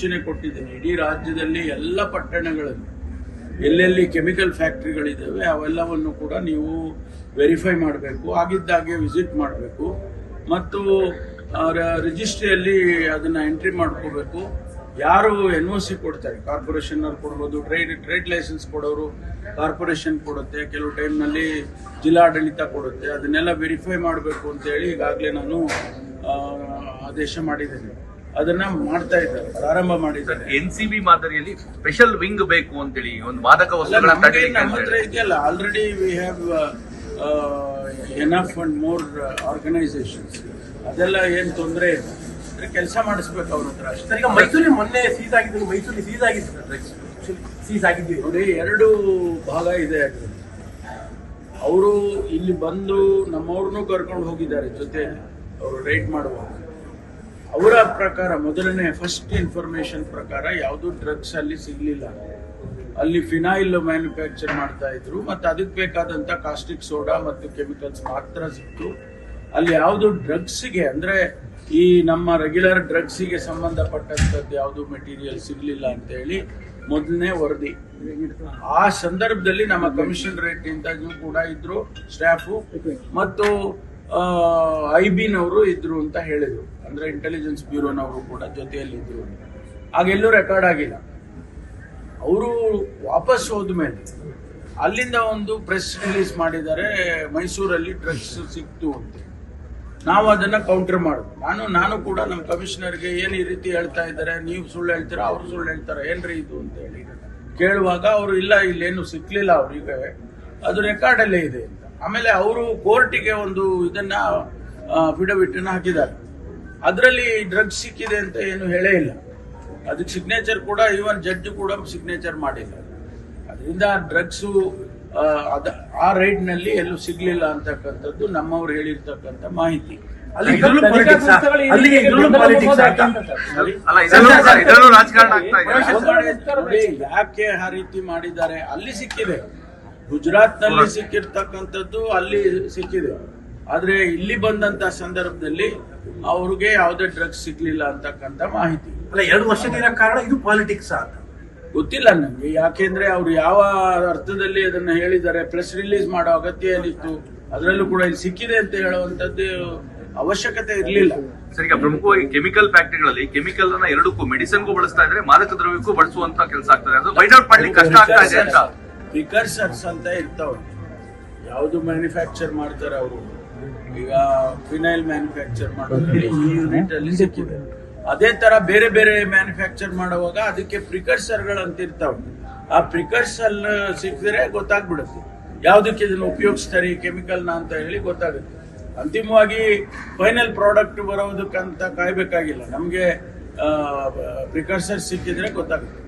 ಸೂಚನೆ ಕೊಟ್ಟಿದ್ದೇನೆ. ಇಡೀ ರಾಜ್ಯದಲ್ಲಿ ಎಲ್ಲ ಪಟ್ಟಣಗಳಲ್ಲಿ ಎಲ್ಲೆಲ್ಲಿ ಕೆಮಿಕಲ್ ಫ್ಯಾಕ್ಟ್ರಿಗಳಿದ್ದಾವೆ ಅವೆಲ್ಲವನ್ನು ಕೂಡ ನೀವು ವೆರಿಫೈ ಮಾಡಬೇಕು, ಆಗಿದ್ದಾಗೆ ವಿಸಿಟ್ ಮಾಡಬೇಕು ಮತ್ತು ರಿಜಿಸ್ಟ್ರಿಯಲ್ಲಿ ಅದನ್ನು ಎಂಟ್ರಿ ಮಾಡ್ಕೋಬೇಕು. ಯಾರು NOC ಕೊಡ್ತಾರೆ, ಕಾರ್ಪೊರೇಷನ್ ಅವ್ರು ಕೊಡ್ಬೋದು, ಟ್ರೇಡ್ ಲೈಸೆನ್ಸ್ ಕೊಡೋರು ಕಾರ್ಪೊರೇಷನ್ ಕೊಡುತ್ತೆ, ಕೆಲವು ಟೈಮ್ನಲ್ಲಿ ಜಿಲ್ಲಾಡಳಿತ ಕೊಡುತ್ತೆ, ಅದನ್ನೆಲ್ಲ ವೆರಿಫೈ ಮಾಡಬೇಕು ಅಂತೇಳಿ ಈಗಾಗಲೇ ನಾನು ಆದೇಶ ಮಾಡಿದ್ದೇನೆ. ಅದನ್ನ ಮಾಡ್ತಾ ಇದ್ದಾರೆ, ಪ್ರಾರಂಭ ಮಾಡಿದ್ದಾರೆ. NCB ಮಾದರಿಯಲ್ಲಿ ಸ್ಪೆಷಲ್ ವಿಂಗ್ ಬೇಕು ಅಂತೇಳಿ ಒಂದು ಮಾದಕ ವಸ್ತುಗಳ ನಮ್ಮ ಹತ್ರ ಇದೆಯಲ್ಲ, already we have enough and more organisations. ಅದೆಲ್ಲ ಏನು ತೊಂದರೆ ಇಲ್ಲ, ಕೆಲಸ ಮಾಡಿಸ್ಬೇಕು ಅವ್ರ ಹತ್ರ ಅಷ್ಟೇ. ಈಗ ಮೈಸೂರಲ್ಲಿ ಮೊನ್ನೆ ಸೀಸ್ ಆಗಿದ್ದು, ಮೈಸೂರಲ್ಲಿ ಸೀಸ್ ಆಗಿದ್ದೀವಿ ನೋಡಿ, ಎರಡು ಭಾಗ ಇದೆ. ಅವರು ಇಲ್ಲಿ ಬಂದು ನಮ್ಮವ್ರನ್ನೂ ಕರ್ಕೊಂಡು ಹೋಗಿದ್ದಾರೆ ಜೊತೆ, ಅವರು ರೈಡ್ ಮಾಡುವಾಗ ಅವರ ಪ್ರಕಾರ ಮೊದಲನೇ ಫಸ್ಟ್ ಇನ್ಫಾರ್ಮೇಶನ್ ಪ್ರಕಾರ ಯಾವುದು ಡ್ರಗ್ಸ್ ಅಲ್ಲಿ ಸಿಗ್ಲಿಲ್ಲ. ಅಲ್ಲಿ ಫಿನೈಲ್ ಮ್ಯಾನುಫ್ಯಾಕ್ಚರ್ ಮಾಡ್ತಾ ಇದ್ರು ಮತ್ತು ಅದಕ್ಕೆ ಬೇಕಾದಂತ ಕಾಸ್ಟಿಕ್ ಸೋಡಾ ಮತ್ತು ಕೆಮಿಕಲ್ಸ್ ಮಾತ್ರ ಸಿಕ್ತು. ಅಲ್ಲಿ ಯಾವುದು ಡ್ರಗ್ಸ್ಗೆ ಅಂದ್ರೆ ಈ ನಮ್ಮ ರೆಗ್ಯುಲರ್ ಡ್ರಗ್ಸಿಗೆ ಸಂಬಂಧಪಟ್ಟಂತದ್ದು ಯಾವುದು ಮೆಟೀರಿಯಲ್ ಸಿಗ್ಲಿಲ್ಲ ಅಂತ ಹೇಳಿ ಮೊದಲನೇ ವರದಿ. ಆ ಸಂದರ್ಭದಲ್ಲಿ ನಮ್ಮ ಕಮಿಷನರೇಟ್ ಇಂದ ಕೂಡ ಇದ್ರು ಸ್ಟಾಫು ಮತ್ತು IB-ನವರು ಇದ್ರು ಅಂತ ಹೇಳಿದ್ರು, ಅಂದ್ರೆ ಇಂಟೆಲಿಜೆನ್ಸ್ ಬ್ಯೂರೋನವರು ಕೂಡ ಜೊತೆಯಲ್ಲಿ ಇದ್ರು. ಆಗೆಲ್ಲೂ ರೆಕಾರ್ಡ್ ಆಗಿಲ್ಲ. ಅವರು ವಾಪಸ್ ಹೋದ್ಮೇಲೆ ಅಲ್ಲಿಂದ ಒಂದು ಪ್ರೆಸ್ ರಿಲೀಸ್ ಮಾಡಿದ್ದಾರೆ, ಮೈಸೂರಲ್ಲಿ ಡ್ರಗ್ಸ್ ಸಿಕ್ತು ಅಂತ. ನಾವು ಅದನ್ನ ಕೌಂಟರ್ ಮಾಡೋದು. ನಾನು ಕೂಡ ನಮ್ಮ ಕಮಿಷನರ್ಗೆ ಏನು ಈ ರೀತಿ ಹೇಳ್ತಾ ಇದ್ದಾರೆ, ನೀವು ಸುಳ್ಳು ಹೇಳ್ತೀರಾ, ಅವರು ಸುಳ್ಳು ಹೇಳ್ತಾರೆ, ಏನ್ರಿ ಇದು ಅಂತ ಹೇಳಿ ಕೇಳುವಾಗ ಅವರು ಇಲ್ಲ, ಇಲ್ಲೇನು ಸಿಕ್ಲಿಲ್ಲ ಅವರಿಗೆ, ಅದು ರೆಕಾರ್ಡಲ್ಲೇ ಇದೆ ಅಂತ. ಆಮೇಲೆ ಅವರು ಕೋರ್ಟಿಗೆ ಒಂದು ಇದನ್ನ ಅಫಿಡವಿಟ್ ಹಾಕಿದ್ದಾರೆ, ಅದರಲ್ಲಿ ಡ್ರಗ್ಸ್ ಸಿಕ್ಕಿದೆ ಅಂತ ಏನು ಹೇಳೇ ಇಲ್ಲ. ಅದಕ್ಕೆ ಸಿಗ್ನೇಚರ್ ಕೂಡ ಈವನ್ ಜಡ್ಜ್ ಕೂಡ ಸಿಗ್ನೇಚರ್ ಮಾಡಿಲ್ಲ. ಅದರಿಂದ ಡ್ರಗ್ಸು ಆ ರೈಡ್ ನಲ್ಲಿ ಎಲ್ಲೂ ಸಿಗ್ಲಿಲ್ಲ ಅಂತಕ್ಕಂಥದ್ದು ನಮ್ಮವ್ರು ಹೇಳಿರ್ತಕ್ಕಂಥ ಮಾಹಿತಿ. ಯಾಕೆ ಆ ರೀತಿ ಮಾಡಿದ್ದಾರೆ, ಅಲ್ಲಿ ಸಿಕ್ಕಿದೆ, ಗುಜರಾತ್ ನಲ್ಲಿ ಸಿಕ್ಕಿರ್ತಕ್ಕಂಥದ್ದು ಅಲ್ಲಿ ಸಿಕ್ಕಿದೆ, ಆದ್ರೆ ಇಲ್ಲಿ ಬಂದಂತ ಸಂದರ್ಭದಲ್ಲಿ ಅವ್ರಿಗೆ ಯಾವುದೇ ಡ್ರಗ್ಸ್ ಸಿಗ್ಲಿಲ್ಲ ಅಂತಕ್ಕಂಥ ಮಾಹಿತಿ. ಅಲ್ಲ, 2 ವರ್ಷದ ಕಾರಣ ಇದು ಪಾಲಿಟಿಕ್ಸ್ ಅಂತ ಗೊತ್ತಿಲ್ಲ ನನಗೆ, ಯಾಕೆಂದ್ರೆ ಅವ್ರು ಯಾವ ಅರ್ಥದಲ್ಲಿ ಅದನ್ನ ಹೇಳಿದ್ದಾರೆ, ಪ್ರೆಸ್ ರಿಲೀಸ್ ಮಾಡೋ ಅಗತ್ಯ ಏನಿತ್ತು, ಅದರಲ್ಲೂ ಕೂಡ ಇಲ್ಲಿ ಸಿಕ್ಕಿದೆ ಅಂತ ಹೇಳುವಂತದ್ದು ಅವಶ್ಯಕತೆ ಇರಲಿಲ್ಲ. ಸರ್, ಈಗ ಪ್ರಮುಖವಾಗಿ ಕೆಮಿಕಲ್ ಫ್ಯಾಕ್ಟರಿಗಳಲ್ಲಿ ಕೆಮಿಕಲ್ ಅನ್ನ ಎರಡಕ್ಕೂ ಮೆಡಿಸಿನ್ಗೂ ಬಳಸ್ತಾ ಇದ್ರೆ, ಮಾದಕ ದ್ರವ್ಯಕ್ಕೂ ಬಳಸುವಂತ ಕೆಲಸ ಆಗ್ತದೆ. ಅದು ಫೈಂಡ್ ಔಟ್ ಮಾಡ್ಲಿಕ್ಕೆ ಕಷ್ಟ ಆಗ್ತಾ ಇದೆ ಅಂತ. ಪ್ರಿಕರ್ಸರ್ಸ್ ಅಂತ ಇರ್ತಾವೆ, ಯಾವುದು ಮ್ಯಾನುಫ್ಯಾಕ್ಚರ್ ಮಾಡ್ತಾರೆ ಅವರು. ಈಗ ಫಿನೈಲ್ ಮ್ಯಾನುಫ್ಯಾಕ್ಚರ್ ಮಾಡೋದ್ರಲ್ಲಿ ಈ ಯೂನಿಟ್ ಅಲ್ಲಿ ಸಿಕ್ಕಿದೆ. ಅದೇ ತರ ಬೇರೆ ಬೇರೆ ಮ್ಯಾನುಫ್ಯಾಕ್ಚರ್ ಮಾಡುವಾಗ ಅದಕ್ಕೆ ಪ್ರಿಕರ್ಸರ್ಗಳಂತ ಇರ್ತಾವೆ. ಆ ಪ್ರಿಕರ್ಸರ್ ಸಿಕ್ಕಿದ್ರೆ ಗೊತ್ತಾಗ್ಬಿಡುತ್ತೆ ಯಾವ್ದಕ್ಕೆ ಇದನ್ನು ಉಪಯೋಗಿಸ್ತಾರೆ ಈ ಕೆಮಿಕಲ್ನ ಅಂತ ಹೇಳಿ ಗೊತ್ತಾಗುತ್ತೆ. ಅಂತಿಮವಾಗಿ ಫೈನಲ್ ಪ್ರಾಡಕ್ಟ್ ಬರೋದಕ್ಕಂತ ಕಾಯ್ಬೇಕಾಗಿಲ್ಲ, ನಮ್ಗೆ ಪ್ರಿಕರ್ಸರ್ ಸಿಕ್ಕಿದ್ರೆ ಗೊತ್ತಾಗುತ್ತೆ.